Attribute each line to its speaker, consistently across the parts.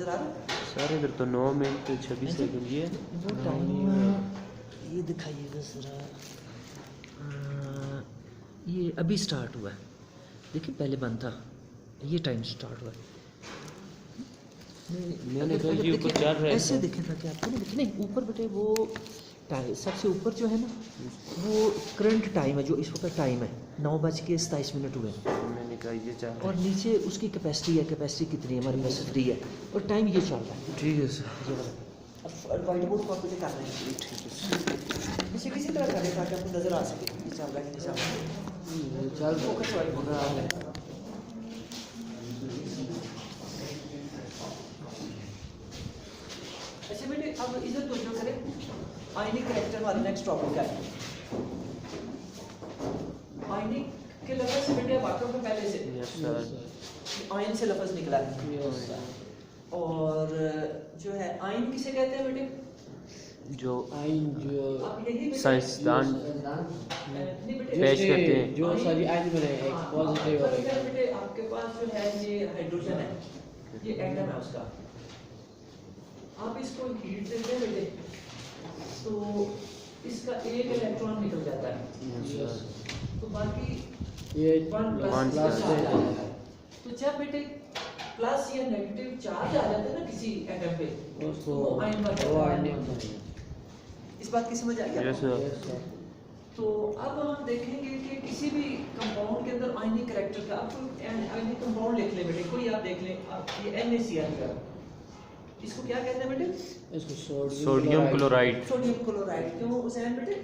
Speaker 1: नजर आ रहा है
Speaker 2: सर इधर तो 9 मिनट 26 सेकंड ये
Speaker 1: वो टाइम ये दिखाइएगा ज़रा। ये अभी स्टार्ट हुआ है, देखिए पहले बंद था, ये टाइम स्टार्ट हुआ है।
Speaker 2: मैंने कहा ये ऊपर चल रहा है
Speaker 1: ऐसे देखें ताकि आपको नहीं ऊपर बेटे वो टाइम सबसे ऊपर जो है ना वो करंट टाइम है, जो इस वक्त टाइम है 9:27 हुए
Speaker 2: मैंने कहा ये चल रहा
Speaker 1: और नीचे उसकी कैपेसिटी है, कैपेसिटी कितनी है हमारे पास फ्री है और टाइम ये चल रहा है।
Speaker 2: है। ठीक है सर।
Speaker 1: ये वाला अब वाइट बोर्ड कॉपी कर रहे हैं। ठीक है इसे किसी तरह करें ताकि आपको नज़र आ सके ये चल रहा है कि नहीं चल रहा है। चल फोकस वाइट बोर्ड रहा है। अच्छा बेटे अब इधर तो जो करें आयनिक करैक्टर हमारा नेक्स्ट टॉपिक है। आयनिक के लफ्ज़ से बेटे वाकई में पहले से
Speaker 2: यस सर।
Speaker 1: आयन से लफ्ज़ निकला है और जो है आयन किसे कहते हैं बेटे?
Speaker 2: जो
Speaker 3: आइन जो
Speaker 1: आप यही
Speaker 2: साइंसदान
Speaker 1: नहीं बेटे
Speaker 2: पेश करते हैं
Speaker 3: जो सारी आइन बने एक पॉजिटिव और
Speaker 1: अगर बेटे आपके पास जो है ये हाइड्रोजन है, ये एटम है उसका, आप इसको हीट देते हैं बेटे तो इसका एक इलेक्ट्रॉन निकल जाता है तो बाकी
Speaker 3: ये
Speaker 1: 1
Speaker 2: वन
Speaker 1: प्लस
Speaker 2: प्लस
Speaker 1: चार्ज आ जाता है। तो जब बेटे प्लस या नेगेटिव चार्ज आ जाता है ना किसी एटम पे
Speaker 3: उसको
Speaker 1: वो आयन बन
Speaker 3: वो
Speaker 1: जाता
Speaker 3: आइन
Speaker 1: है।
Speaker 3: नहीं
Speaker 1: इस बात की समझ आई
Speaker 2: यस
Speaker 1: आपको?
Speaker 2: सर।
Speaker 1: तो अब हम देखेंगे कि किसी भी कंपाउंड के अंदर आयनिक करैक्टर का आप कोई आयनिक कंपाउंड लिख ले बेटे, कोई आप देख लें, आप ये NaCl का इसको क्या कहते हैं बेटे?
Speaker 3: इसको
Speaker 2: सोडियम क्लोराइड।
Speaker 1: Sodium chloride. क्यों हुसैन बेटे?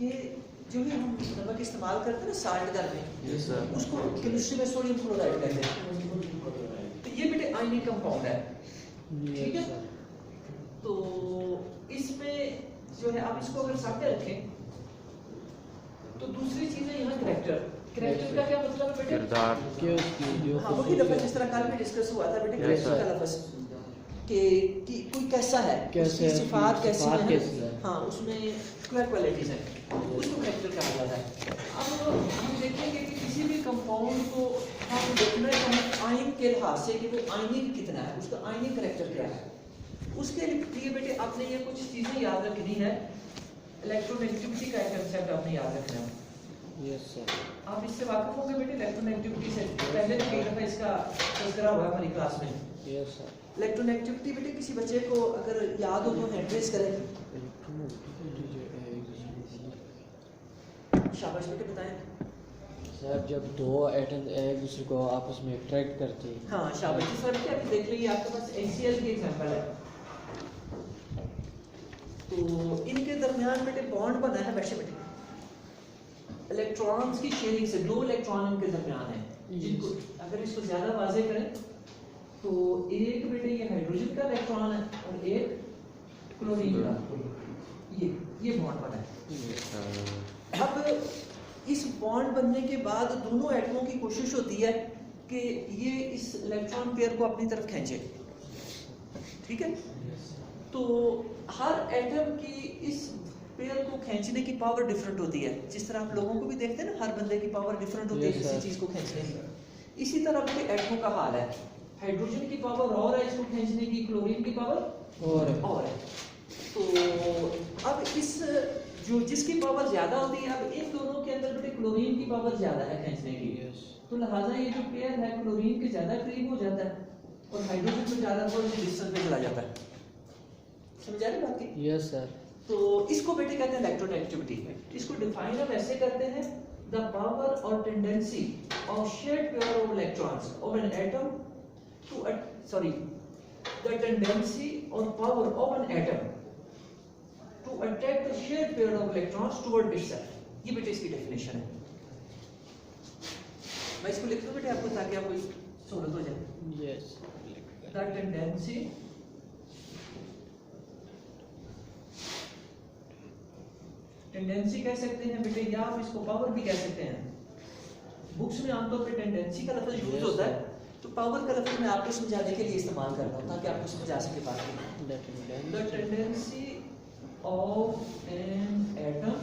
Speaker 1: ये जो भी हम नमक इस्तेमाल करते हैं ना साल्ट घर में,
Speaker 2: यस सर।
Speaker 1: उसको केमिस्ट्री में सोडियम क्लोराइड कहते हैं। तो ये बेटे आयनिक कंपाउंड है, ठीक है? तो इसमें जो है आप इसको अगर सामने रखें तो दूसरी चीज है यहाँ करैक्टर। करैक्टर का क्या मतलब है बेटे?
Speaker 2: किरदार।
Speaker 3: कि उसकी जो
Speaker 1: हाँ वही लफ्ज़ जिस तरह कल भी डिस्कस हुआ था बेटे,
Speaker 2: Yes,
Speaker 1: करैक्टर
Speaker 2: sir.
Speaker 1: का लफ्ज़ कि कोई कैसा है,
Speaker 3: कैसे
Speaker 1: उसकी सिफात कैसी
Speaker 3: कैसी
Speaker 1: है,
Speaker 3: है।
Speaker 1: हाँ उसमें क्या क्वालिटीज हैं, उसको करैक्टर कहा जाता है। अब हम देखेंगे कि किसी भी कंपाउंड को हम देखना है कि आयन के लिहाज से कि वो आयनिक कितना है, उसका आयनिक करैक्टर क्या है। उसके लिए बेटे आपने ये कुछ चीज़ें याद रखनी है। इलेक्ट्रोनेगेटिविटी का एक कंसेप्ट आपने याद रखना है।
Speaker 3: Yes sir.
Speaker 1: आप इससे वाकिफ होंगे बेटे इलेक्ट्रोनेगेटिविटी से? पहले तो कई दफ़ा इसका तज़किरा हुआ है हमारी क्लास में।
Speaker 3: Yes sir.
Speaker 1: इलेक्ट्रोनेगेटिविटी बेटे किसी बच्चे को अगर याद हो तो हैंड रेज करें। शाबाश बेटे बताएं।
Speaker 3: सर जब दो एटम एक दूसरे को आपस में अट्रैक्ट करते हैं।
Speaker 1: हाँ शाबाश सर बेटे अभी देख लीजिए आपके पास HCl की एग्जांपल है। तो इनके दरमियान बेटे बॉन्ड बना है वैसे बेटे इलेक्ट्रॉन्स की शेयरिंग से, 2 इलेक्ट्रॉन इनके दरमियान है जिनको अगर इसको ज्यादा वाज़ेह करें तो एक बेटे ये हाइड्रोजन का इलेक्ट्रॉन है और एक क्लोरीन का, ये बॉन्ड बना है। अब इस बॉन्ड बनने के बाद दोनों एटमों की कोशिश होती है कि ये इस इलेक्ट्रॉन पेयर को अपनी तरफ खींचे, ठीक है? तो हर एटम की इस पेयर को खींचने की पावर डिफरेंट होती है। जिस तरह आप लोगों को भी देखते हैं ना, हर बंदे की पावर डिफरेंट होती है किसी चीज को खींचने की। इसी तरह अपने एटमों का हाल है। हाइड्रोजन की पावर और है इसको खींचने की, क्लोरीन की पावर और है। तो अब इस जो जिसकी पावर ज्यादा होती है, अब इन दोनों के अंदर बेटे क्लोरीन की पावर ज्यादा है खींचने की, तो लिहाजा ये जो पेयर है क्लोरीन के ज्यादा करीब हो जाता है और हाइड्रोजन में ज्यादा थोड़ा डिस्टेंस पे चला जाता है। समझ आ रही बात की?
Speaker 3: Yes sir.
Speaker 1: तो इसको बेटे कहते हैं इलेक्ट्रोनेगेटिविटी। इसको डिफाइन हम ऐसे करते हैं, द पावर और tendency of shared pair of electrons of an atom to the tendency और power of an atom to attract the shared pair of electrons toward itself. ये बेटे इसकी डेफिनेशन है। मैं इसको लिख दूं बेटे आपको ताकि आपको सहूलत हो जाए।
Speaker 3: यस।
Speaker 1: द टेंडेंसी टेंडेंसी कह सकते हैं बेटे, या आप इसको पावर भी कह सकते हैं। बुक्स में आमतौर पर टेंडेंसी का लफ्ज़ यूज होता है, तो पावर का लफ्ज़ मैं आपको समझाने के लिए इस्तेमाल करता हूँ ताकि आपको समझ आ सके बात। The tendency of an atom,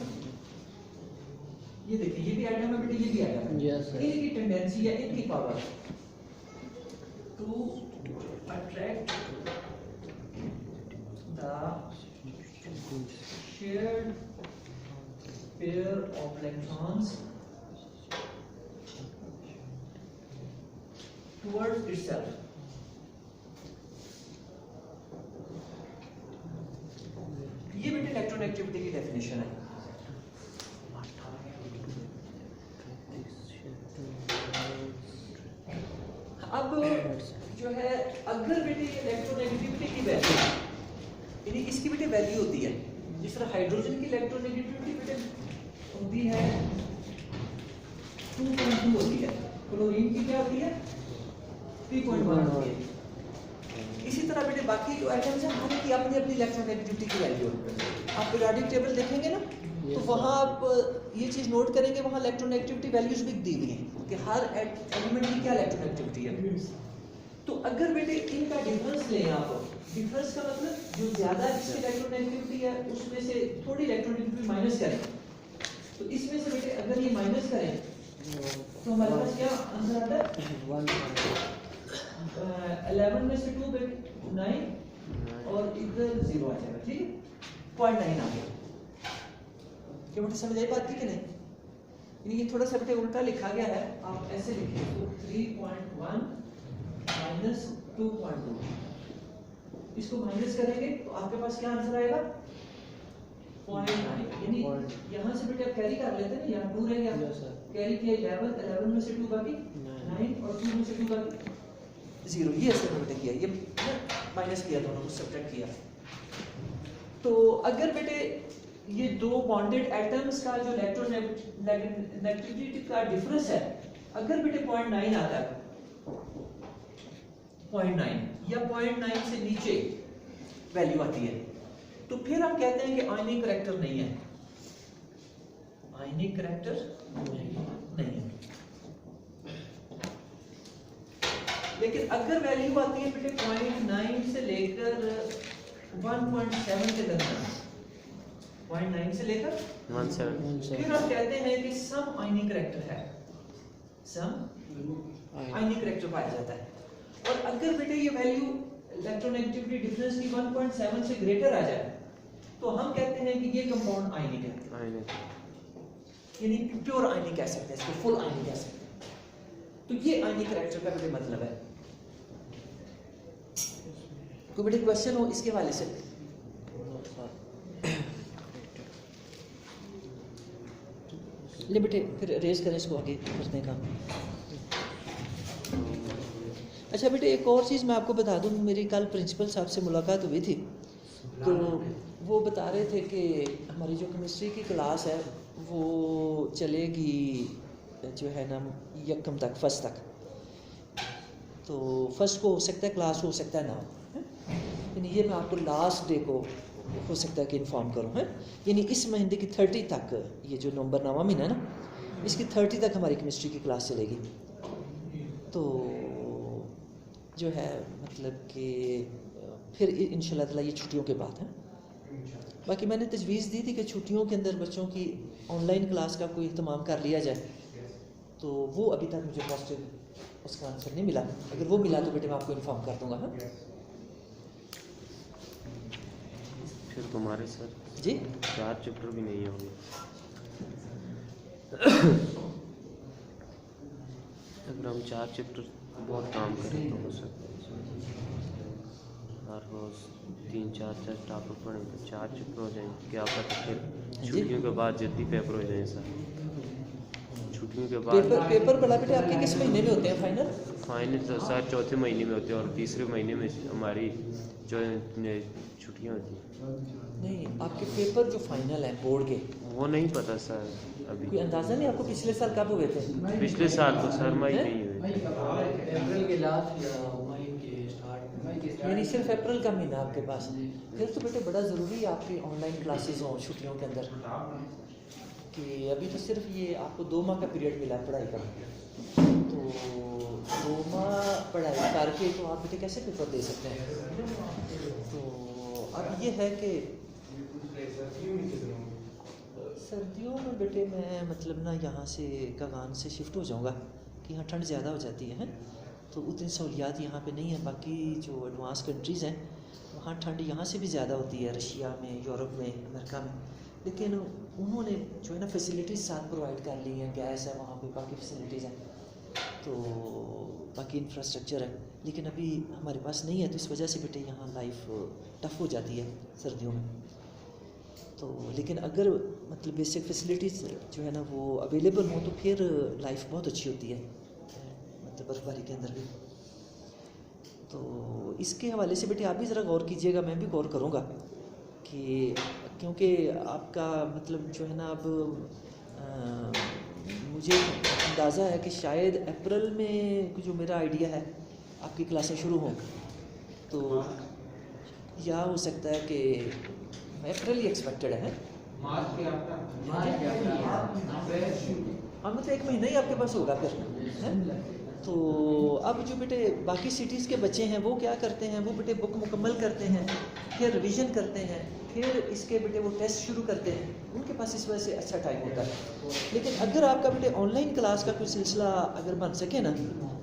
Speaker 1: ये देखिए ये भी एटम है बेटे, ये भी एटम है।
Speaker 3: Yes sir.
Speaker 1: इनकी टेंडेंसी या इनकी power to attract electrons towards itself. ये बेटे इलेक्ट्रोनेगेटिविटी की डेफिनेशन है। अब जो है अगर बेटे इलेक्ट्रोनेगेटिविटी की वैल्यू यानी इसकी बेटे वैल्यू होती है, जिस तरह हाइड्रोजन की इलेक्ट्रोनेगेटिविटी बेटे होती है 2.2 होती है, क्लोरीन की क्या होती है 3.1 होती है। इसी तरह बेटे बाकी जो आइटम्स हैं हर की अपनी अपनी इलेक्ट्रोनेगेटिविटी की वैल्यू है। आप पीरियोडिक टेबल देखेंगे ना तो वहाँ आप ये चीज़ नोट करेंगे, वहाँ इलेक्ट्रोनेगेटिविटी वैल्यूज भी दी हुई हैं कि हर एलिमेंट की क्या इलेक्ट्रोनेगेटिविटी है। तो अगर बेटे इनका डिफरेंस लें आप, डिफरेंस का मतलब जो ज़्यादा जिसकी इलेक्ट्रोनेगेटिविटी है उसमें से थोड़ी इलेक्ट्रोनेगेटिविटी माइनस करें, तो इसमें से बेटे अगर ये माइनस करें तो हमारे पास क्या आंसर आता है 11 में से 2 बेटे 9 और इधर 0 आ जाएगा, ठीक है 0.9 आ गया। क्या बेटे समझ आई बात की कि नहीं? ये थोड़ा सा बेटे उल्टा लिखा गया है, आप ऐसे लिखिए तो 3.1 माइनस 2.2, इसको माइनस करेंगे तो आपके पास क्या आंसर आएगा 0.9। यानी यहाँ से बेटे आप कैरी कर लेते हैं ना, यहाँ 2 रह गया, कैरी किया 11 में से 2 बाकी 9 और 2 में से 2 बाकी 0। ये ऐसे बेटे किया, ये माइनस किया, दोनों को सब्ट्रैक्ट किया। तो अगर बेटे ये दो बॉन्डेड एटम्स का जो इलेक्ट्रोनेगेटिविटी का डिफरेंस है अगर बेटे 0.9 आता है, 0.9 या 0.9 से नीचे वैल्यू आती है, तो फिर हम कहते हैं कि आयनिक करैक्टर नहीं है, आयनिक करैक्टर नहीं है। लेकिन अगर वैल्यू आती है बेटे 0.9 से लेकर 1.7 के दरमियान, 0.9 से लेकर 1.7, फिर हम कहते हैं कि सम आयनिक करैक्टर है, सम आयनिक करैक्टर पाया जाता है। और अगर बेटे ये वैल्यू इलेक्ट्रोनेगेटिविटी डिफरेंस की 1.7 से ग्रेटर आ जाए तो हम कहते हैं कि ये कंपाउंड आयनिक है, यानी प्योर आयनिक कह सकते हैं, इसको फुल आयनिक कह सकते हैं। तो ये आयनिक करैक्टर का बेटे मतलब है। कोई बेटे क्वेश्चन हो इसके वाले से? ले बेटे फिर रेज करें इसको, आगे करते हैं काम। अच्छा बेटे एक और चीज़ मैं आपको बता दूं, मेरी कल प्रिंसिपल साहब से मुलाकात हुई थी, तो वो बता रहे थे कि हमारी जो केमिस्ट्री की क्लास है वो चलेगी जो है ना यकम तक, फर्स्ट तक। तो फर्स्ट को हो सकता है क्लास हो सकता है ना, यानी ये मैं आपको लास्ट डे को हो सकता है कि इन्फॉर्म करूँ, है यानी इस महीने की 30 तक, ये जो नवंबर महीना है ना, इसकी 30 तक हमारी केमिस्ट्री की क्लास चलेगी। तो जो है मतलब कि फिर इंशाल्लाह ताला ये छुट्टियों के बाद है। बाकी मैंने तजवीज़ दी थी कि छुट्टियों के अंदर बच्चों की ऑनलाइन क्लास का कोई इत्तेमाम कर लिया जाए, तो वो अभी तक मुझे पॉजिटिव उसका आंसर नहीं मिला। अगर वो मिला तो बेटे मैं आपको इन्फॉर्म कर दूंगा। हाँ
Speaker 2: फिर तुम्हारे सर
Speaker 1: जी
Speaker 2: 4 चैप्टर भी नहीं होंगे। अगर हम 4 चैप्टर बहुत काम करें तो हो सकता है हर रोज़ 3-4 टॉपिक पढ़ें तो 4 चैप्टर हो जाएंगे, क्या पता फिर छुट्टियों के बाद जल्दी पेपर हो जाए सर। छुट्टियों के बाद
Speaker 1: पेपर पढ़ा बेटे आपके किस महीने में होते हैं फाइनल?
Speaker 2: फाइनल तो सर 4थे महीने में होते हैं और 3रे महीने में हमारी जो छुट्टियाँ होती हैं।
Speaker 1: नहीं, आपके पेपर जो फाइनल हैं बोर्ड के
Speaker 2: वो नहीं पता सर अभी।
Speaker 1: कोई अंदाज़ा नहीं आपको पिछले साल कब हुए थे?
Speaker 2: पिछले साल तो सर मई नहीं हुए,
Speaker 3: अप्रैल के लास्ट या मई के स्टार्ट,
Speaker 1: यानी सिर्फ अप्रैल का महीना आपके पास। फिर तो बेटे बड़ा ज़रूरी है आपकी ऑनलाइन क्लासेस हों छुट्टियों के अंदर, कि अभी तो सिर्फ ये आपको 2 माह का पीरियड मिला पढ़ाई का, तो 2 माह पढ़ाई करके तो आप बेटे कैसे पेपर दे सकते हैं? तो अब ये है कि सर्दियों में बेटे मैं मतलब ना यहाँ से कगान से शिफ्ट हो जाऊँगा कि यहाँ ठंड ज़्यादा हो जाती है, तो उतनी सहूलियात यहाँ पे नहीं है। बाकी जो एडवांस कंट्रीज़ हैं वहाँ ठंड यहाँ से भी ज़्यादा होती है, रशिया में, यूरोप में, अमेरिका में। लेकिन उन्होंने जो है ना फैसिलिटीज़ साथ प्रोवाइड कर ली हैं, गैस है वहाँ पे, बाकी फैसिलिटीज़ हैं, तो बाकी इंफ्रास्ट्रक्चर है, लेकिन अभी हमारे पास नहीं है, तो इस वजह से बेटे यहाँ लाइफ टफ हो जाती है सर्दियों में। तो लेकिन अगर मतलब बेसिक फैसिलिटीज़ जो है ना वो अवेलेबल हो तो फिर लाइफ बहुत अच्छी होती है, मतलब बर्फबारी के अंदर भी। तो इसके हवाले से बेटे आप भी ज़रा गौर कीजिएगा, मैं भी गौर करूँगा कि क्योंकि आपका मतलब जो है ना अब मुझे अंदाज़ा है कि शायद अप्रैल में जो मेरा आइडिया है आपकी क्लासें शुरू हों, तो या हो सकता है कि अप्रैल ही एक्सपेक्टेड है। हाँ मतलब 1 महीना ही आपके पास होगा फिर है? तो अब जो बेटे बाकी सिटीज़ के बच्चे हैं वो क्या करते हैं, वो बेटे बुक मुकम्मल करते हैं, फिर रिवीजन करते हैं, फिर इसके बेटे वो टेस्ट शुरू करते हैं, उनके पास इस वजह से अच्छा टाइम होता है। लेकिन अगर आपका बेटे ऑनलाइन क्लास का कोई सिलसिला अगर बन सके ना,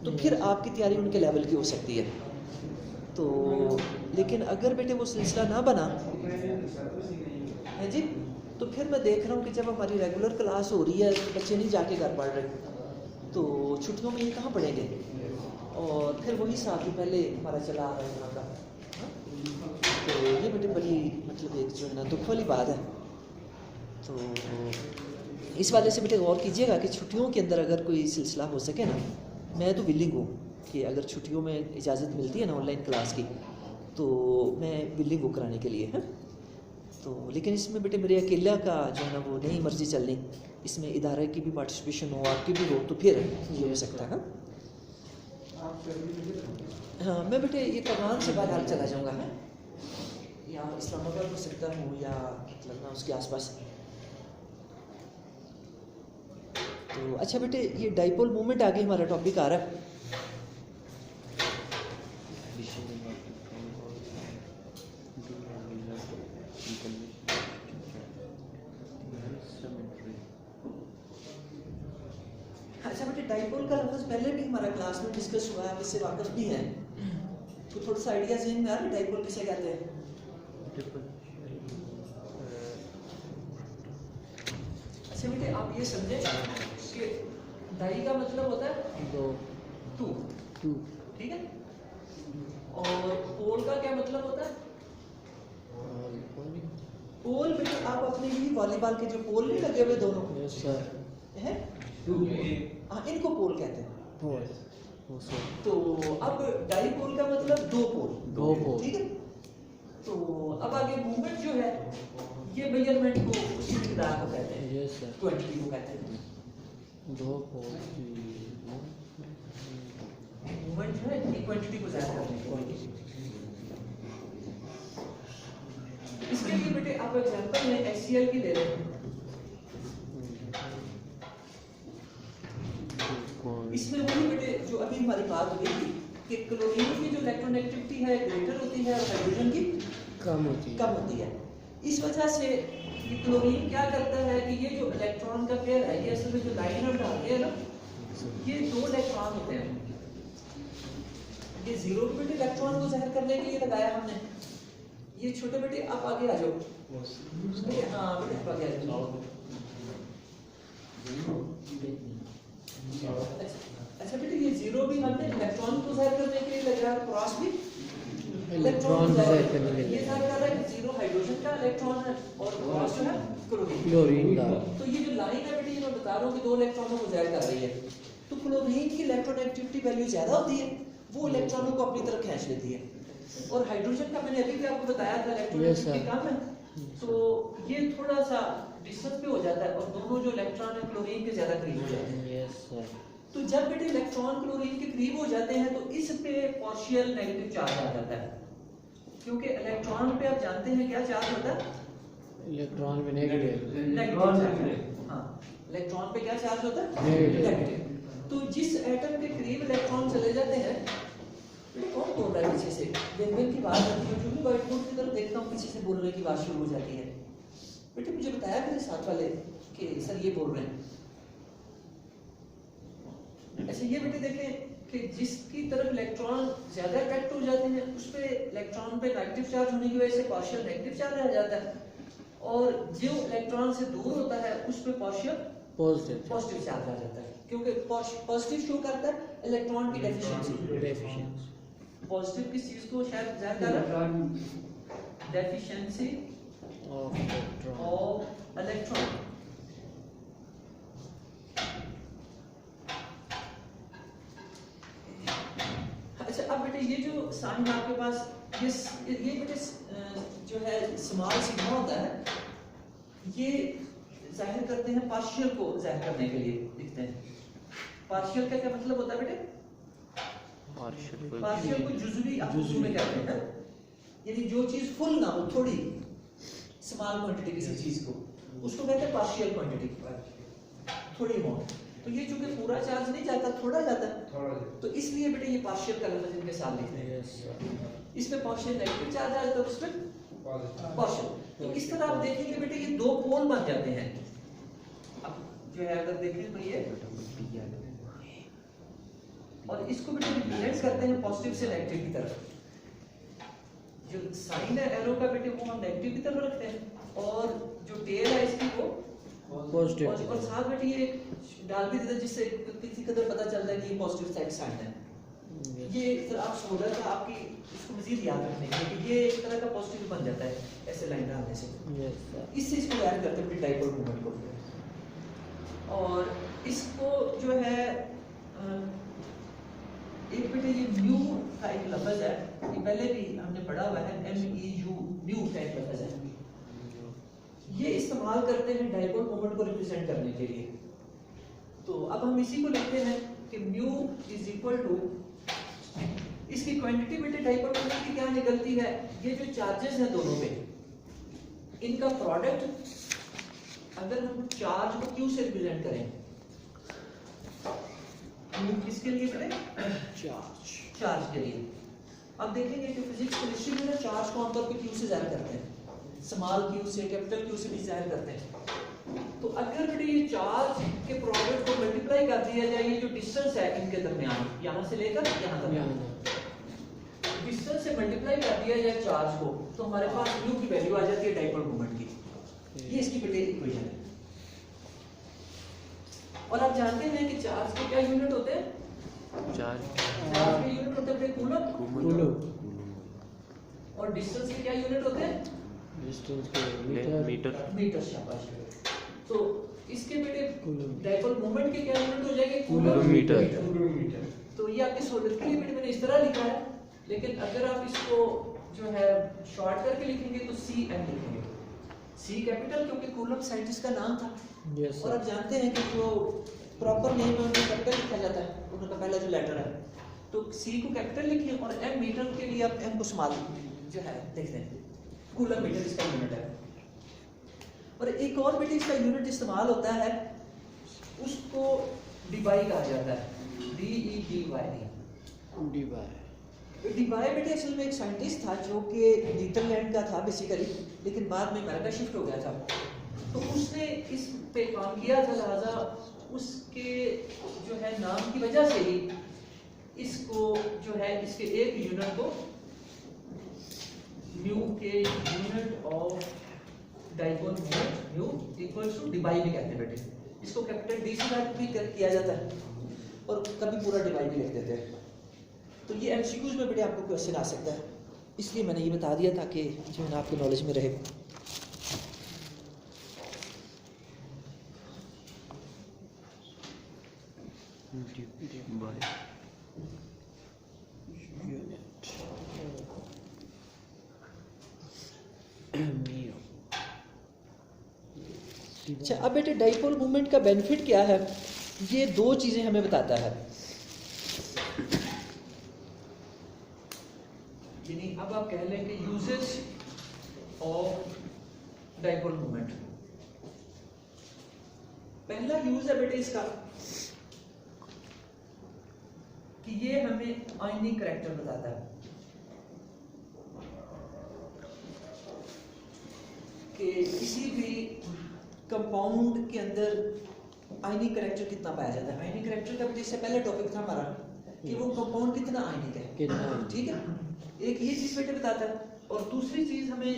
Speaker 1: तो फिर आपकी तैयारी उनके लेवल की हो सकती है। तो लेकिन अगर बेटे वो सिलसिला ना बना है जी, तो फिर मैं देख रहा हूँ कि जब हमारी रेगुलर क्लास हो रही है तो बच्चे नहीं जाके घर पढ़ रहे, तो छुट्टियों में ये कहाँ पढ़ेंगे, और फिर वही साथ ही पहले हमारा चला आ रहा है यहाँ का। तो ये बेटे बड़ी मतलब एक जो है ना दुख वाली बात है। तो इस वाले से बेटे गौर कीजिएगा कि छुट्टियों के अंदर अगर कोई सिलसिला हो सके ना, मैं तो विलिंग हूँ कि अगर छुट्टियों में इजाज़त मिलती है ना ऑनलाइन क्लास की, तो मैं विलिंग हूँ कराने के लिए है। तो लेकिन इसमें बेटे मेरे अकेला का जो है ना वो नहीं मर्जी चलनी, इसमें इदारे की भी पार्टिसिपेशन हो, आपकी भी हो, तो फिर ये हो सकता है। हाँ मैं बेटे ये कमान से बाहर चला जाऊँगा है, या इस्लामाबाद हो सकता हूँ, या मतलब ना उसके आसपास। तो अच्छा बेटे ये डाइपोल मूवमेंट आगे हमारा टॉपिक आ रहा है। अच्छा बेटे डाइपोल का लफ्ज़ पहले भी हमारा क्लास में डिस्कस हुआ है, आप इससे वाकिफ भी हैं, तो थोड़ा सा आइडिया ज़हन में आ रहा है डाइपोल किसे कहते हैं? अच्छा बेटे आप ये समझे कि डाई का मतलब होता है टू, ठीक है, और पोल का क्या मतलब होता है? पोल बेटे आप अपने ही वॉलीबॉल के जो पोल नहीं लगे हुए दोनों हैं, हाँ इनको पोल कहते हैं। तो अब डाईपोल का मतलब दो पोल, ठीक है। तो अब आगे मूवमेंट जो है ये मेजरमेंट को उसी मिकदार को कहते हैं, क्वांटिटी को कहते हैं। मूवमेंट जो है ये क्वांटिटी को ज़ाहिर करते हैं। इसके लिए बेटे आप एग्जांपल में HCl की ले रहे हैं, इसमें वही बेटे जो अभी हमारी बात हुई थी कि क्लोरीन की जो इलेक्ट्रोनेगेटिविटी है ग्रेटर होती है और हाइड्रोजन की कम होती है। इस वजह से ये क्लोरीन क्या करता है कि ये जो इलेक्ट्रॉन का पेयर है, ये असल में जो लाइन हम डालते हैं ना, ये 2 इलेक्ट्रॉन होते हैं। ये 0 बेटे इलेक्ट्रॉन को ज़ाहिर करने के लिए लगाया हमने। ये छोटे बेटे आप आगे आ जाओ, हाँ बेटे आप आगे आ जाओ। अच्छा बेटे ये 0 भी हमने इलेक्ट्रॉन को ज़ाहिर करने के लिए लगाया, क्रॉस भी इलेक्ट्रॉन ज़ाहिर करने के लिए। ये ज़ाहिर कर रहा है कि 0 हाइड्रोजन का इलेक्ट्रॉन है और क्रॉस जो है क्लोरीन का। तो ये जो लाइन है बेटे ये मैं बता रहा हूँ कि 2 इलेक्ट्रॉनों को ज़ाहिर कर रही है। तो क्लोरीन की इलेक्ट्रोनेगेटिविटी वैल्यू ज़्यादा होती है, वो इलेक्ट्रॉनों को अपनी तरफ खींच लेती है, और हाइड्रोजन का मैंने अभी भी आपको बताया था इलेक्ट्रोनेगेटिविटी कम है, तो ये थोड़ा सा डिस्टेंस पे हो जाता है और दोनों जो इलेक्ट्रॉन है क्लोरीन के ज़्यादा करीब हो जाते हैं। तो जब बेटे इलेक्ट्रॉन क्लोरीन के करीब हो जाते हैं तो इस पे पार्शियल नेगेटिव चार्ज आ जाता है, क्योंकि इलेक्ट्रॉन पे आप जानते हैं क्या चार्ज होता है,
Speaker 3: इलेक्ट्रॉन में नेगेटिव।
Speaker 1: हाँ इलेक्ट्रॉन पे क्या चार्ज होता है, नेगेटिव। तो जिस एटम के करीब इलेक्ट्रॉन चले जाते हैं, कौन बोल रहा है पीछे से, विन की बात आती है, जो भी व्हाइट बोर्ड की तरफ देखता हूँ पीछे से बोलने की बात शुरू हो जाती है। बेटे मुझे बताया मेरे साथ वाले कि सर ये बोल रहे हैं। अच्छा ये बेटे देखें कि जिसकी तरफ इलेक्ट्रॉन ज्यादा अट्रैक्ट हो जाते हैं उस पे इलेक्ट्रॉन पे नेगेटिव चार्ज होने की वजह से पार्शियल नेगेटिव चार्ज आ जाता है, और जो इलेक्ट्रॉन से दूर होता है उस पे पॉजिटिव
Speaker 3: पॉजिटिव
Speaker 1: चार्ज आ जाता है, क्योंकि पॉजिटिव शो करता है इलेक्ट्रॉन की डेफिशिएंसी। पॉजिटिव किस चीज को शायद जाहिर कर रहा है, deficiency
Speaker 3: of electron.
Speaker 1: Of electron. अच्छा, अब बेटे ये जो साइन आपके पास ये बेटे जो है स्मॉल सिग्मा होता है, ये जाहिर करते हैं पार्शियल को जाहिर करने के लिए लिखते हैं। पार्शियल का क्या मतलब होता है बेटे? पार्शियल को जुज़वी आप उर्दू में कहते हैं, यानी जो चीज फुल ना हो, थोड़ी स्मॉल क्वांटिटी किसी चीज को, उसको कहते हैं पार्शियल क्वांटिटी, थोड़ी अमाउंट। तो ये चूंकि पूरा चार्ज नहीं जाता, थोड़ा जाता है, तो इसलिए बेटे ये पार्शियल का लफ्ज इनके साथ लिखते हैं। इसमें पार्शियल नेगेटिव चार्ज आ जाता है, उसमें पार्शियल। तो इस तरह आप देखेंगे बेटे ये दो पोल बन जाते हैं। अब जो है अगर देखें तो ये और इसको बेटे रिप्रेजेंट करते हैं पॉजिटिव से नेगेटिव की तरफ। जो साइन है एरो का बेटे वो हम नेगेटिव की तरफ रखते हैं, और जो टेल है इसकी वो
Speaker 3: पॉजिटिव।
Speaker 1: और साथ बेटे ये डाल भी देते हैं जिससे किसी कदर पता चलता है कि ये पॉजिटिव साइन है। ये सर आप सोलर का आपकी इसको मजीद याद रखने के लिए कि ये एक तरह का पॉजिटिव बन जाता है ऐसे लाइन डालने से। इससे इसको याद करते हैं डाइपोल मोमेंट को। और इसको जो है एक बेटे ये म्यू का एक लफ्ज है, ये पहले भी हमने पढ़ा हुआ है, MEU म्यू का एक लफ्ज है। ये इस्तेमाल करते हैं डाइपोल मोमेंट को रिप्रेजेंट करने के लिए। तो अब हम इसी को लिखते हैं कि म्यू इज इक्वल टू, इसकी क्वांटिटी बेटे डाइपोल मोमेंट की क्या निकलती है, ये जो चार्जेस हैं दोनों पे, इनका प्रोडक्ट अगर हम चार्ज को क्यू से रिप्रेजेंट करें, किसके लिए बेटे? चार्ज के लिए। अब देखेंगे कि फिजिक्स केमिस्ट्री में ना चार्ज को आमतौर पे क्यू से जाहिर करते हैं, स्मॉल क्यू से, कैपिटल क्यू से भी जाहिर करते हैं। तो अगर बेटे ये चार्ज के प्रोडक्ट को मल्टीप्लाई कर दिया जाए, ये जो डिस्टेंस है इनके दरमियान, यहाँ से लेकर यहाँ तक डिस्टेंस से मल्टीप्लाई कर दिया जाए चार्ज को, तो हमारे पास म्यू की वैल्यू आ जाती है डाइपोल मोमेंट की। ये इसकी बेटे इक्वेशन है। और आप जानते हैं कि चार्ज के क्या यूनिट होते हैं? चार्ज के यूनिट होते हैं कूलम, और डिस्टेंस के क्या यूनिट होते हैं? डिस्टेंस के मीटर। शाबाश। तो इसके बेटे डाइपोल मोमेंट के क्या यूनिट हो जाएंगे? कूलोमीटर। तो ये आपके सहूलियत के लिए बेटे मैंने इस तरह लिखा है, लेकिन अगर आप इसको जो है शॉर्ट करके लिखेंगे तो CM लिखेंगे, C कैपिटल, क्योंकि कूलम साइंटिस्ट का नाम था। और आप जानते हैं कि जो प्रॉपर नेम है उनको कैपिटल लिखा जाता है, उनका पहला जो लेटर है, तो C को कैपिटल लिखिए और M मीटर के लिए आप M को स्मॉल जो है लिख दें। कूलम मीटर इसका यूनिट है। और एक और बेटे इसका यूनिट इस्तेमाल होता है, उसको डिबाई कहा जाता है, DEBY। डिबाई बेटे असल में एक साइंटिस्ट था जो कि नीदरलैंड का था बेसिकली, लेकिन बाद में अमेरिका शिफ्ट हो गया था। तो उसने इस पे काम किया था, लिहाजा उसके जो है नाम की वजह से ही इसको जो है इसके एक यूनिट को म्यू के unit of dipole moment mu equals to debye भी कहते हैं बेटे। इसको कैपिटल D से भी किया जाता है और कभी पूरा डिबाई भी लिख देते हैं। तो ये MCQs में बेटे आपको क्वेश्चन आ सकता है, इसलिए मैंने ये बता दिया ताकि जो है आपके नॉलेज में रहे। अच्छा, अब बेटे डाइपोल मोमेंट का बेनिफिट क्या है, ये दो चीजें हमें बताता है। यानी अब आप कह लें कि यूजेस ऑफ डाइपोल मोमेंट। पहला यूज है बेटे इसका कि ये हमें आयनिक करैक्टर बताता है कि किसी भी कंपाउंड के अंदर आयनिक करैक्टर कितना पाया जाता है। आयनिक करैक्टर का इससे पहले टॉपिक था हमारा कि वो कंपाउंड कितना आयनिक है, ठीक है। एक ये चीज बेटे बताता है, और दूसरी चीज हमें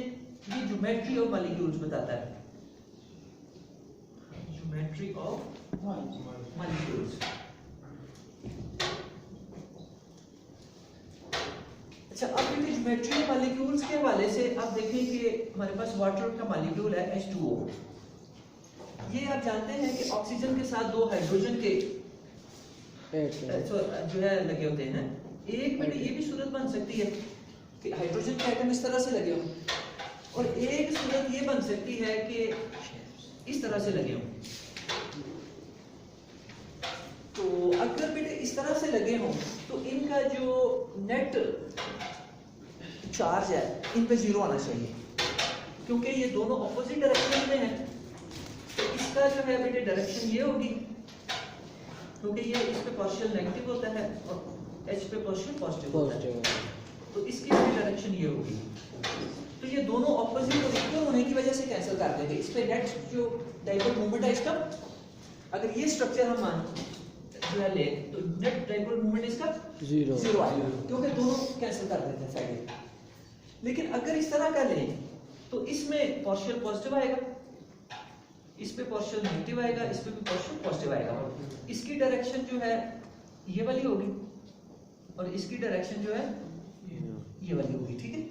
Speaker 1: ये ज्योमेट्री ऑफ मॉलिक्यूल्स बताता है, ज्योमेट्री ऑफ मॉलिक्यूल्स। अच्छा, अब बेटे ज्योमेट्री ऑफ मॉलिक्यूल्स के हवाले से आप देखें कि हमारे पास वाटर का मॉलिक्यूल है H2O। ये आप जानते हैं कि ऑक्सीजन के साथ दो हाइड्रोजन के जो है लगे होते हैं। एक बेटे ये भी सूरत बन सकती है कि हाइड्रोजन के एटम इस तरह से लगे हो, और एक सूरत ये बन सकती है कि इस तरह से लगे हो। तो अगर बेटे इस तरह से लगे हों तो इनका जो नेट चार्ज है इन पे जीरो आना चाहिए, क्योंकि ये दोनों ऑपोजिट डायरेक्शन में हैं। तो इसका जो है बेटे डायरेक्शन ये होगी, क्योंकि ये इस पे पार्शियल नेगेटिव होता है और H पे पार्शियल पॉजिटिव होता है, तो इसकी डायरेक्शन ये होगी। तो ये दोनों ऑपोजिट और इक्वल होने की वजह से कैंसिल कर देंगे। इस पे नेट जो डाइपोल मोमेंट है इसका, अगर ये स्ट्रक्चर हम मान जो है ले तो नेट डाइपोल मोमेंट इसका जीरो आएगा, क्योंकि दोनों कैंसिल कर देते हैं साइड। लेकिन अगर इस तरह का लें तो इसमें पार्शियल पॉजिटिव आएगा, इस पे पार्शियल नेगेटिव आएगा, इस पे भी पार्शियल पॉजिटिव आएगा। इसकी डायरेक्शन जो है ये वाली होगी और इसकी डायरेक्शन जो है ये वाली होगी, ठीक है।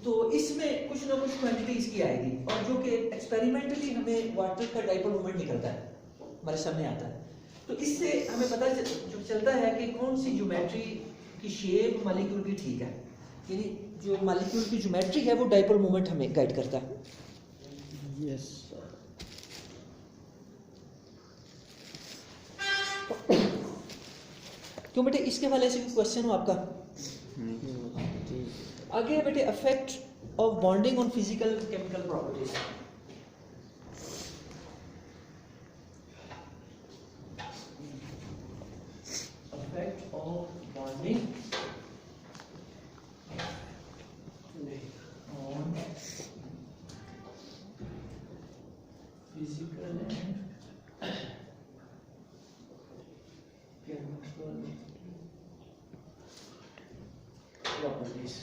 Speaker 1: तो इसमें कुछ ना कुछ क्वांटिटी इसकी आएगी, और जो कि एक्सपेरिमेंटली हमें वाटर का डाइपोल मोमेंट निकलता है, हमारे सामने आता है। तो इससे हमें पता चलता है कि कौन सी ज्योमेट्री की शेप मॉलिक्यूल की ठीक है, यानी जो मॉलिक्यूल की ज्योमेट्री है वो डाइपोल मोमेंट हमें गाइड करता है।
Speaker 3: यस
Speaker 1: क्यों बेटे, इसके हवाले से क्वेश्चन हो आपका? आगे बेटे effect of bonding on physical chemical properties. Effect of bonding on physical and properties.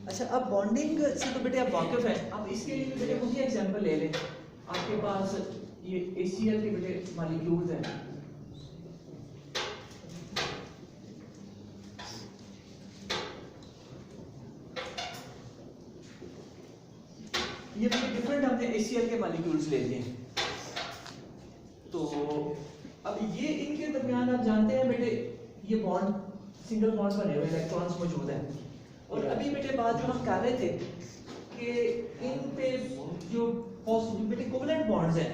Speaker 1: अच्छा, अब बॉन्डिंग से तो बेटे आप वाकिफ हैं। अब इसके लिए बेटे मुझे एग्जांपल ले लें। आपके पास ये ACl के बेटे मॉलिक्यूल्स हैं, ये बेटे डिफरेंट हमने ACl के मॉलिक्यूल्स ले लिए। तो अब ये इनके दरमियान आप जानते हैं बेटे ये बॉन्ड सिंगल बॉन्ड बने हुए, इलेक्ट्रॉन्स मौजूद हैं। और अभी बेटे बात जो हम कर रहे थे कि इन पे जो बेटे कोवलेंट बॉन्ड्स हैं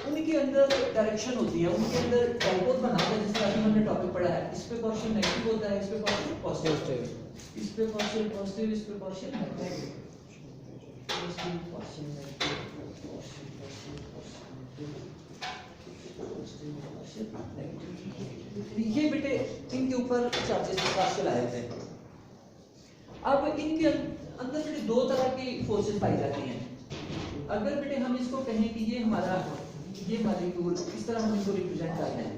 Speaker 1: उनके अंदर डायरेक्शन होती है, उनके अंदर डाइपोल बना होता है, जिसका अभी हमने टॉपिक पढ़ा है। इस पे पार्शियल नेगेटिव होता है, इस पे पार्शियल पॉजिटिव, इस पे पार्शियल पॉजिटिव, इस पे पार्शियल नेगेटिव, इस पे पार्शियल नेगेटिव, ये बेटे इनके ऊपर चार्जेस पार्शियल आए थे। अब इनके अंदर बेटे दो तरह की फोर्सेस पाई जाती हैं। अगर बेटे हम इसको कहें कि ये हमारा ये मॉलिक्यूल, इस तरह हम इसको रिप्रेजेंट करते हैं।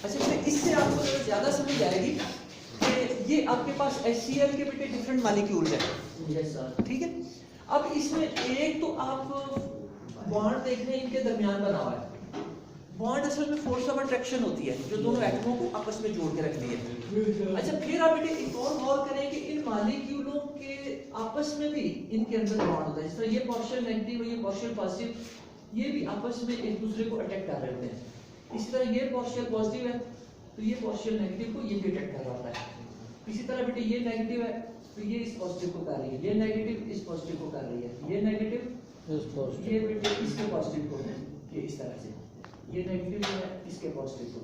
Speaker 1: अच्छा, इससे आपको ज्यादा समझ आएगी कि ये आपके पास HCl के बेटे डिफरेंट मॉलिक्यूल्स हैं, ठीक है। अब इसमें एक तो आप बॉन्ड देख रहे हैं, इनके दरमियान बना हुआ है। बॉन्ड असल में फोर्स ऑफ अट्रैक्शन होती है जो दोनों एटमों को आपस में जोड़ के रखती है। अच्छा, फिर आप बेटे एक और गौर करें कि इन मॉलिक्यूलों के आपस में भी इनके अंदर बॉन्ड होता है। जिस तरह ये पार्शियल नेगेटिव, ये पार्शियल पॉजिटिव, ये भी आपस में एक दूसरे को अटैक कर रहे होते हैं। इसी तरह ये पार्शियल पॉजिटिव है तो ये पार्शियल नेगेटिव को ये भी अटैक कर रहा होता है। इसी तरह बेटे ये नेगेटिव है तो ये इस पॉजिटिव को कर रही है, ये नेगेटिव इस पॉजिटिव को कर रही है, ये नेगेटिव ये बेटे इसके पॉजिटिव को, ये इस तरह से, ये नेगेटिव है इसके पॉजिटिव को।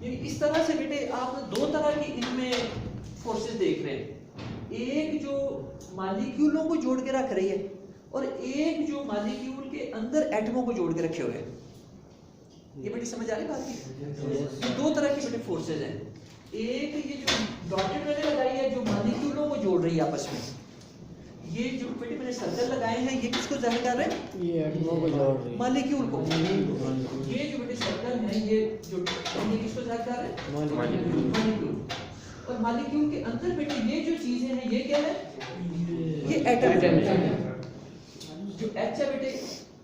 Speaker 1: ये इस तरह से बेटे आप दो तरह की इनमें फोर्सेस देख रहे हैं, एक जो मॉलिक्यूलों को जोड़ के रख रही है और एक जो मॉलिक्यूल के अंदर एटमों को जोड़ के रखे हुए हैं। ये बेटी समझ आ रही बात की? ये दो तरह की बेटे फोर्सेस हैं। एक ये जो डॉटेड मैंने लगाई है जो मॉलिक्यूलों को जोड़ रही है आपस में, ये जो बेटे मैंने सर्कल लगाए हैं ये किसको जाहिर कर रहे हैं?
Speaker 3: ये एटमों को जोड़ रही है।
Speaker 1: मॉलिक्यूल को। ये जो बेटे सर्कल है ये किसको जाहिर कर रहे हैं? मॉलिक्यूल। और मॉलिक्यूल के अंदर बेटे ये जो चीजें हैं ये क्या है? ये एटम है। जो H है बेटे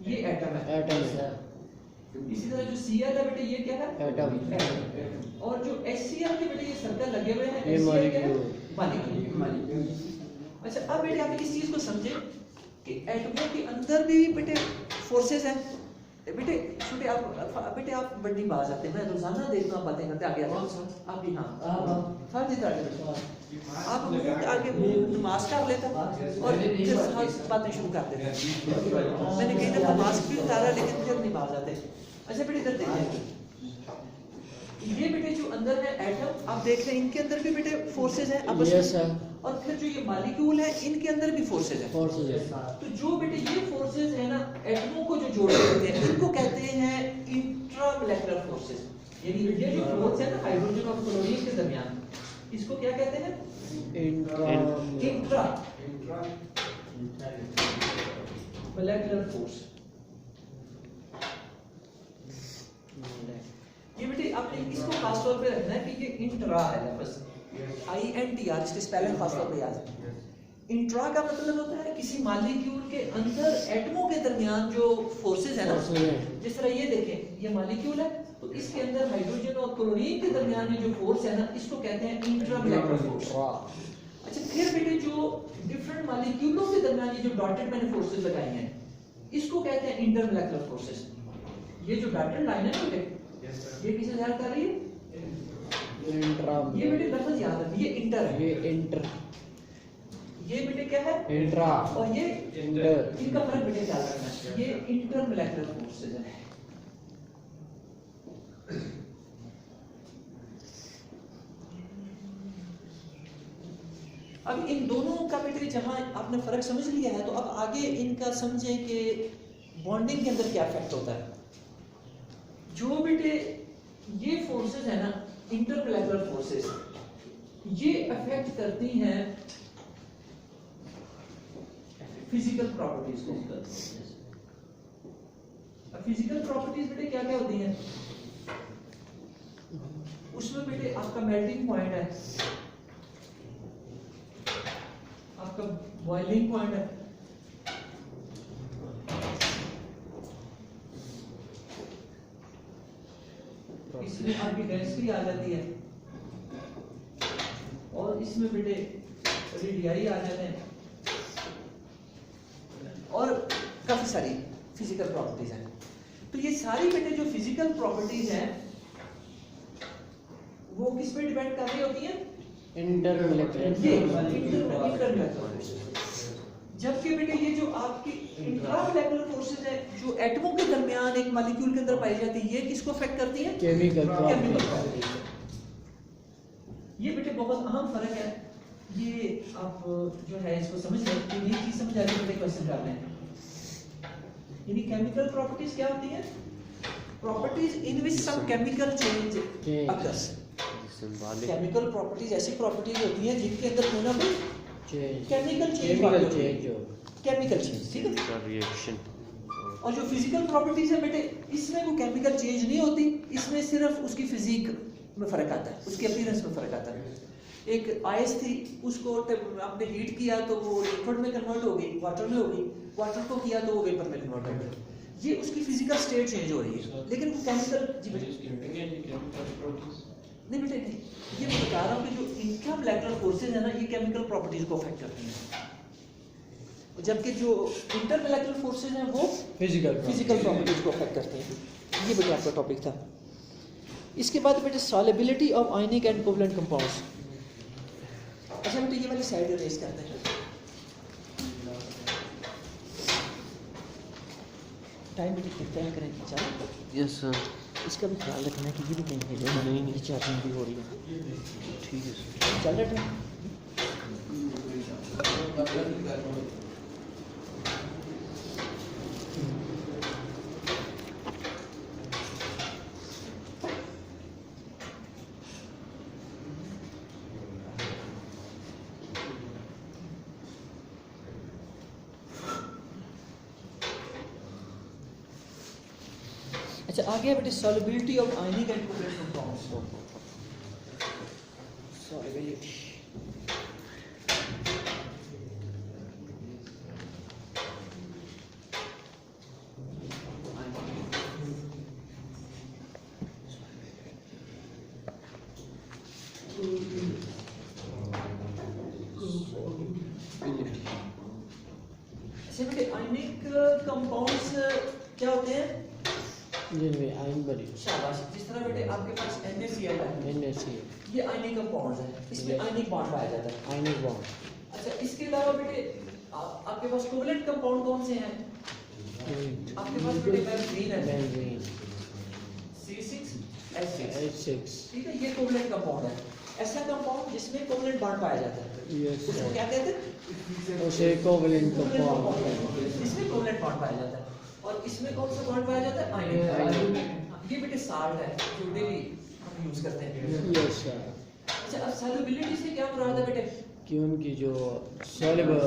Speaker 1: ये एटम है।
Speaker 3: एटम है।
Speaker 1: इसी तरह जो Cl है बेटे ये क्या है?
Speaker 3: एटम।
Speaker 1: और जो HCl के बेटे ये सर्कल लगे हुए हैं
Speaker 3: ये
Speaker 1: HCl क्या है?
Speaker 3: मॉलिक्यूल।
Speaker 1: मॉलिक्यूल। अच्छा अब बेटे आप इस चीज को समझे कि एटमों के अंदर भी बेटे फोर्सेस हैं। बेटे छोटे आप बड़ी बाज आते हैं, मैं रोजाना देखता हूँ बातें करते आगे आप भी हाँ फर्ज आप आगे नमाज कर लेता और फिर बातें शुरू कर देते हैं। मैंने कही ना नमाज भी उतारा लेकिन फिर नहीं बाज आते। अच्छा बेटे इधर देखिए ये बेटे जो अंदर है एटम आप देख रहे हैं इनके अंदर भी बेटे फोर्सेस हैं आपस में। और फिर जो ये मॉलिक्यूल है इनके अंदर भी फोर्सेस हैं। तो जो बेटे ये फोर्सेस है ना एटमों को जो जोड़ देते हैं इनको कहते हैं इंट्रामोलेकुलर फोर्सेस। यानी ये जो फोर्स है ना हाइड्रोजन और क्लोरीन के दरमियान इसको क्या कहते हैं? Intra molecular force. ये बेटे आपने इसको खास तौर पे रखना है कि ये इंट्रा है बस INTR इसके स्पेलिंग खास तौर पे याद है। इंट्रा का मतलब होता है किसी मॉलिक्यूल के अंदर एटमों के दरमियान जो फोर्सेस है ना जिस तरह ये देखें ये मॉलिक्यूल है तो इसके अंदर हाइड्रोजन और क्लोरीन के दरमियान ये जो फोर्स है ना इसको कहते हैं इंट्रामोलेकुलर फोर्स। अच्छा फिर बेटे जो डिफरेंट मॉलिक्यूलों के दरमियान ये जो डॉटेड मैंने फोर्सेस लगाए हैं इसको कहते हैं इंटरमोलेकुलर फोर्सेस। ये जो डॉटेड लाइन है बेटे ये किसे ध्यान कर रही है?
Speaker 3: इंट्रा।
Speaker 1: ये बेटे लफ्ज याद रखिए ये इंटर है।
Speaker 3: ये इंटर।
Speaker 1: ये बेटे क्या है?
Speaker 3: इंट्रा।
Speaker 1: और ये
Speaker 3: इंटर।
Speaker 1: इनका फर्क बेटे याद रखना है। ये इंटरमोलेकुलर फोर्सेस है। अब इन दोनों का बेटे जहां आपने फर्क समझ लिया है तो अब आगे इनका समझें कि बॉन्डिंग के अंदर क्या इफेक्ट होता है। जो बेटे ये फोर्सेस है ना इंटरमोलेकुलर फोर्सेस ये अफेक्ट करती हैं फिजिकल प्रॉपर्टीज को। अब फिजिकल प्रॉपर्टीज बेटे क्या क्या होती हैं? उसमें बेटे आपका मेल्टिंग पॉइंट है, आपका बॉइलिंग पॉइंट है, इसमें आपकी डेंसिटी आ जाती है और इसमें बेटे रेडियाई आ जाते हैं और काफी सारी फिजिकल प्रॉपर्टीज हैं। तो ये सारी बेटे जो फिजिकल प्रॉपर्टीज हैं वो किस पे डिपेंड कर रही होती हैं? इंटरमोलेकुलर फोर्सेस। जबकि बेटे ये जो आपकी इंट्रामोलेकुलर फोर्सेस है जो एटमों के दरमियान एक मॉलिक्यूल के अंदर पाई जाती है ये किसको अफेक्ट करती है?
Speaker 3: Chemical
Speaker 1: properties. ये बेटे बहुत अहम फर्क है। ये आप जो है इसको समझ लें तो ये चीज समझ आती है बेटे क्वेश्चन कर रहे हैं। यानी केमिकल प्रॉपर्टीज क्या होती है? Properties in which some chemical change occurs. Chemical properties ऐसी प्रॉपर्टीज होती हैं जिनके अंदर कोई ना कोई केमिकल चेंज ठीक है
Speaker 2: रिएक्शन।
Speaker 1: और जो फिजिकल प्रॉपर्टीज है बेटे इसमें कोई केमिकल चेंज नहीं होती, इसमें सिर्फ उसकी फिजिक में फर्क आता है, उसके अपीयरेंस में फर्क आता है। एक आइस थी उसको आपने हीट किया तो वो लिक्विड में कन्वर्ट हो गई, वाटर में हो गई, वाटर को किया तो वो वेपर में कन्वर्ट हो गई। ये उसकी फिजिकल स्टेट चेंज हो रही है लेकिन वो केमिकल नहीं बेटे नहीं। ये मैं बता रहा हूँ कि जो इंट्रामोलेकुलर फोर्सेज है ना ये केमिकल प्रॉपर्टीज को अफेक्ट करती हैं जबकि जो इंटरमोलेकुलर फोर्सेज हैं वो फिजिकल प्रॉपर्टीज को अफेक्ट करते हैं। ये बेटे आपका टॉपिक था। इसके बाद बेटे solubility of ionic and covalent compounds. अच्छा बेटे ये वाली साइड इरेज करते हैं। टाइम बेटे कितना करें? चलो
Speaker 2: यस सर।
Speaker 1: इसका भी ख्याल रखना है कि ये भी कहीं हिले ना, नहीं चार्जिंग भी हो रही है।
Speaker 2: ठीक है सर।
Speaker 1: चल रहा है। अच्छा आगे है बेटे solubility of ionic and covalent compounds. Solubility बेटे आयनिक कंपाउंड्स क्या होते हैं?
Speaker 3: जिनमें आयन बनी
Speaker 1: शाबाश। जिस तरह बेटे आपके पास NaCl है,
Speaker 3: NaCl
Speaker 1: ये आयनिक कंपाउंड्स है, इसमें आयनिक बॉन्ड पाया जाता है।
Speaker 3: Ionic bond.
Speaker 1: अच्छा इसके अलावा बेटे आपके पास कोवैलेंट कंपाउंड कौन से हैं? आपके पास बेटे बेंजीन है,
Speaker 3: बेंजीन
Speaker 1: C6H6, ठीक है, ये कोवैलेंट कंपाउंड है। ऐसा कंपाउंड जिसमें कोवैलेंट बॉन्ड पाया जाता है उसको क्या कहते हैं?
Speaker 3: उसे कोवैलेंट कंपाउंड।
Speaker 1: इसमें कोवैलेंट बॉन्ड पाया जाता है। और इसमें कौन सा बॉन्ड पाया जाता है? आयनिक। ये बेटे साल्ट है जो डेली हम यूज करते हैं।
Speaker 3: Yes sir.
Speaker 1: अच्छा अब सॉल्युबिलिटी से क्या मुराद है बेटे?
Speaker 3: कि उनकी जो सॉल्युबल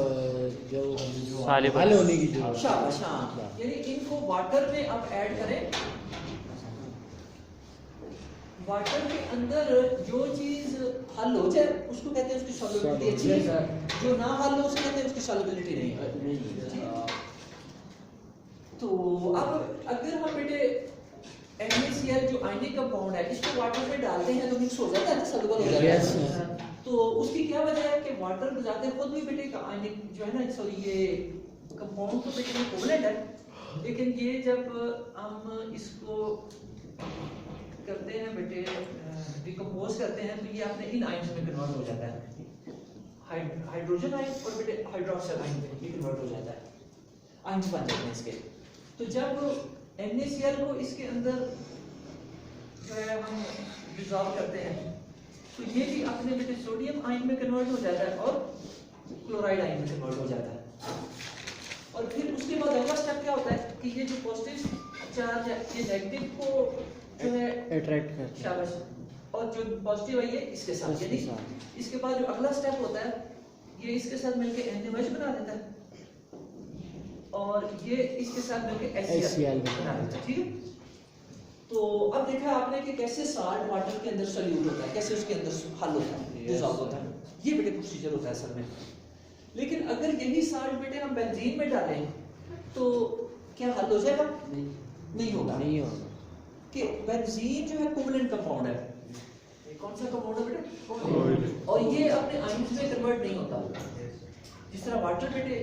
Speaker 3: जो
Speaker 2: Soluble।
Speaker 3: हल होने की जो
Speaker 1: शाबाश। हाँ, यानी इनको वाटर में आप ऐड करें, वाटर के अंदर जो चीज हल हो जाए उसको कहते हैं उसकी सॉल्युबिलिटी अच्छी है, जो ना हल हो उसे कहते हैं उसकी सॉल्युबिलिटी नहीं है। तो अब अगर हम बेटे NaCl जो आयनिक कंपाउंड है इसको वाटर में डालते हैं तो मिक्स हो जाता है ना, सॉल्युबल हो जाता है। तो उसकी क्या वजह है कि वाटर गुजारते खुद भी बेटे का आयनिक जो है ना, सॉरी ये कंपाउंड तो बेटे कोवैलेंट है, लेकिन ये जब हम इसको करते हैं बेटे डिकम्पोज करते हैं तो ये अपने इन आयन्स में कन्वर्ट हो जाता है, हाइड्रोजन आयन और बेटे हाइड्रोक्साइड आयन में ये कन्वर्ट हो जाता है, आयन्स बन जाते हैं इसके। तो जब NaCl को इसके अंदर जो है हम डिसॉल्व करते हैं तो ये भी अपने बेटे सोडियम आयन में कन्वर्ट हो जाता है और क्लोराइड आयन में कन्वर्ट हो जाता है। और फिर उसके बाद अगला स्टेप क्या होता है कि ये जो पॉजिटिव चार्ज है ये नेगेटिव को जो है
Speaker 3: अट्रैक्ट करता है।
Speaker 1: शाबाश, और जो पॉजिटिव है ये इसके साथ, यानी इसके बाद जो अगला स्टेप होता है ये इसके साथ मिलके NaOH बना देता है और ये इसके साथ मिलके HCl बना देता है, ठीक है। तो अब देखा आपने कि कैसे साल्ट वाटर के अंदर सॉल्यूट होता है, कैसे उसके अंदर हल होता है, डिसॉल्व होता है, ये बेटे प्रोसीजर होता है असल में। लेकिन अगर यही साल्ट बेटे हम बेंजीन में डालें तो क्या हल हो जाएगा? नहीं होगा। कि बेंजीन जो है कोवैलेंट कंपाउंड है, कौन सा कंपाउंड है बेटे? और ये अपने आयन्स में कन्वर्ट नहीं होता, जिस तरह वाटर बेटे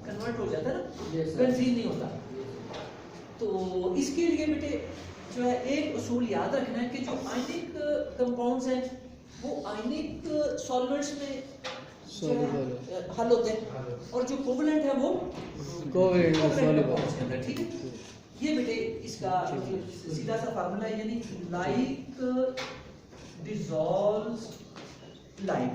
Speaker 1: कन्वर्ट हो जाता है ना, बेंजीन नहीं होता। तो इसके लिए बेटे जो है एक उसूल याद रखना है कि जो आयनिक कंपाउंड्स हैं वो आयनिक सॉल्वेंट्स में हल होते हैं और जो कोवैलेंट है वो कोवैलेंट कंपाउंड्स के अंदर, ठीक है। ये बेटे इसका सीधा सा फार्मूला है, यानी लाइक डिसॉल्व्स लाइक।